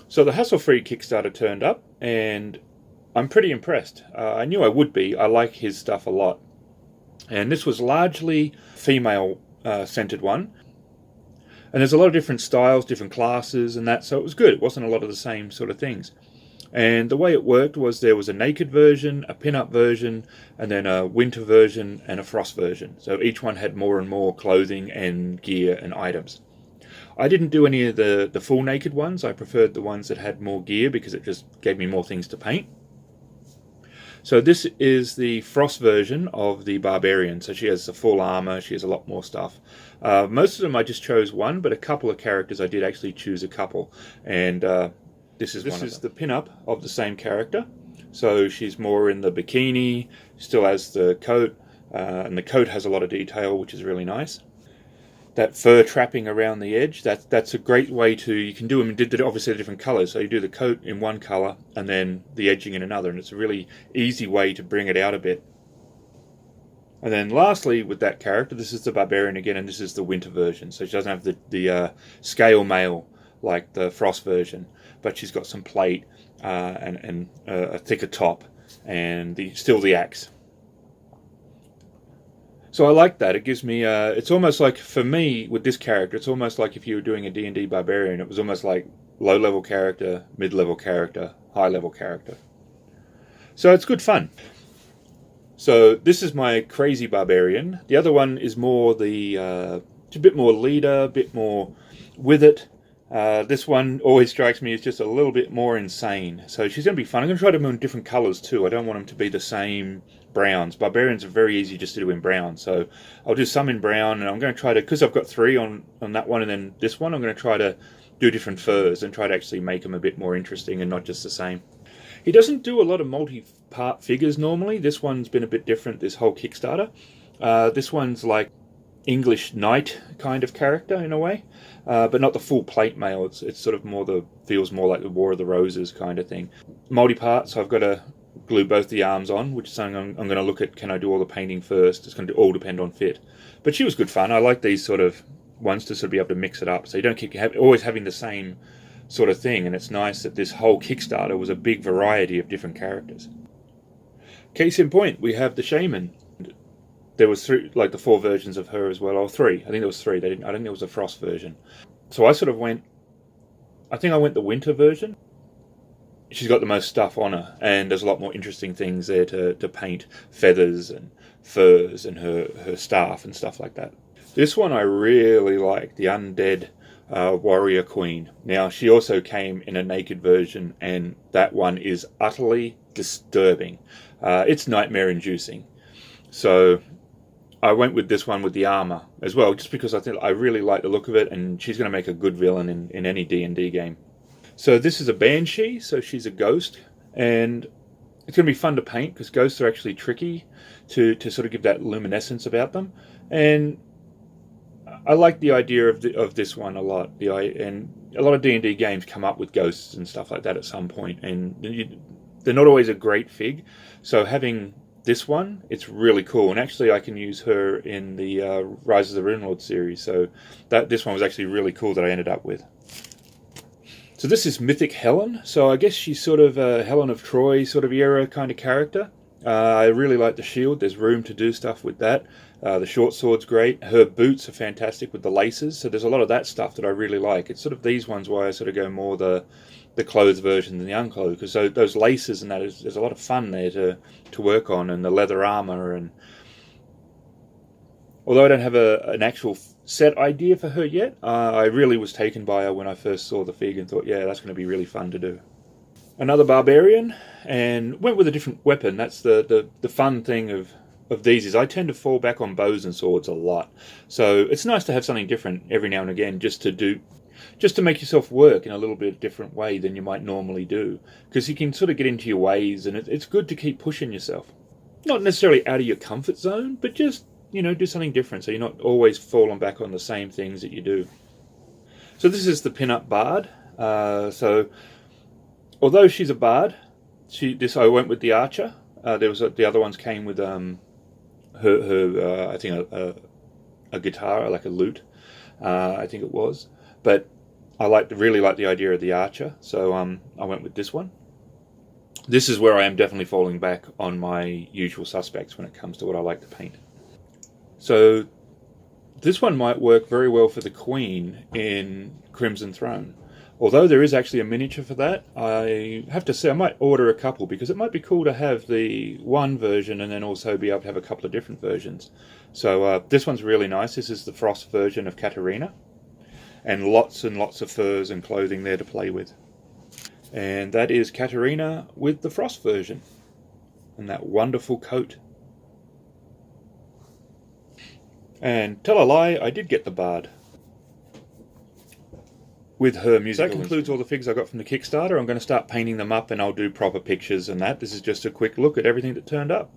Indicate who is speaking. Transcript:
Speaker 1: So the Hasslefree Kickstarter turned up, and I'm pretty impressed. I knew I would be. I like his stuff a lot. And this was largely female-centered one. And there's a lot of different styles, different classes and that, so it was good. It wasn't a lot of the same sort of things. And the way it worked was there was a naked version, a pin-up version, and then a winter version and a frost version. So each one had more and more clothing and gear and items. I didn't do any of the full naked ones. I preferred the ones that had more gear because it just gave me more things to paint. So this is the frost version of the Barbarian. So she has the full armor, she has a lot more stuff. Most of them I just chose one, but a couple of characters I did actually choose a couple. And this is the pin-up of the same character. So she's more in the bikini, still has the coat, and the coat has a lot of detail, which is really nice. That fur trapping around the edge, that's a great way to, you can do them in obviously different colours. So you do the coat in one colour and then the edging in another, and it's a really easy way to bring it out a bit. And then lastly, with that character, this is the Barbarian again, and this is the winter version. So she doesn't have the scale mail like the frost version, but she's got some plate and a thicker top, and still the axe. So I like that. It gives me, it's almost like, for me, with this character, it's almost like if you were doing a D&D Barbarian, it was almost like low-level character, mid-level character, high-level character. So it's good fun. So this is my crazy Barbarian. The other one is more a bit more leader, a bit more with it. This one always strikes me as just a little bit more insane. So she's going to be fun. I'm going to try them in different colours too. I don't want them to be the same browns. Barbarians are very easy just to do in brown. So I'll do some in brown, and I'm going to try to, because I've got 3 on that one and then this one, I'm going to try to do different furs and try to actually make them a bit more interesting and not just the same. He doesn't do a lot of multi-part figures normally. This one's been a bit different, this whole Kickstarter. This one's like English knight kind of character in a way, but not the full plate mail. It's sort of more feels more like the War of the Roses kind of thing. Multi-part, so I've got to glue both the arms on, which is something I'm going to look at. Can I do all the painting first? It's going to all depend on fit. But she was good fun. I like these sort of ones to sort of be able to mix it up, so you don't keep always having the same sort of thing. And it's nice that this whole Kickstarter was a big variety of different characters. Case in point, we have the Shaman. There was 3, like the 4 versions of her as well, or 3. I think there was 3. I don't think there was a frost version. So I sort of went the winter version. She's got the most stuff on her, and there's a lot more interesting things there to paint, feathers and furs and her staff and stuff like that. This one I really like, the Undead Warrior Queen. Now, she also came in a naked version, and that one is utterly disturbing. It's nightmare-inducing. So I went with this one with the armor as well, just because I really like the look of it, and she's going to make a good villain in any D&D game. So this is a Banshee, so she's a ghost, and it's going to be fun to paint because ghosts are actually tricky to sort of give that luminescence about them. And I like the idea of this one a lot. And a lot of D&D games come up with ghosts and stuff like that at some point, and they're not always a great fig. So having this one, it's really cool. And actually I can use her in the Rise of the Runelord series, so this one was actually really cool that I ended up with. So this is Mythic Helen. So I guess she's sort of a Helen of Troy sort of era kind of character. I really like the shield. There's room to do stuff with that. The short sword's great. Her boots are fantastic with the laces. So there's a lot of that stuff that I really like. It's sort of these ones why I sort of go more the clothes version than the unclothed, because those laces and that there's a lot of fun there to work on, and the leather armor. And although I don't have an actual set idea for her yet, I really was taken by her when I first saw the fig and thought, yeah, that's going to be really fun to do. Another Barbarian, and went with a different weapon. That's the fun thing of these is I tend to fall back on bows and swords a lot. So it's nice to have something different every now and again, just to make yourself work in a little bit different way than you might normally do, because you can sort of get into your ways, and it's good to keep pushing yourself. Not necessarily out of your comfort zone, but just do something different, so you're not always falling back on the same things that you do. So this is the pin-up bard. So although she's a bard, I went with the archer. The other ones came with her I think a guitar, like a lute, I think it was. But really like the idea of the archer, so I went with this one. This is where I am definitely falling back on my usual suspects when it comes to what I like to paint. So this one might work very well for the Queen in Crimson Throne. Although there is actually a miniature for that, I have to say I might order a couple, because it might be cool to have the one version and then also be able to have a couple of different versions. So this one's really nice. This is the Frost version of Katarina, and lots of furs and clothing there to play with. And that is Katarina with the Frost version and that wonderful coat. And tell a lie, I did get the Bard with her musical. So that concludes all the figs I got from the Kickstarter. I'm going to start painting them up, and I'll do proper pictures and that. This is just a quick look at everything that turned up.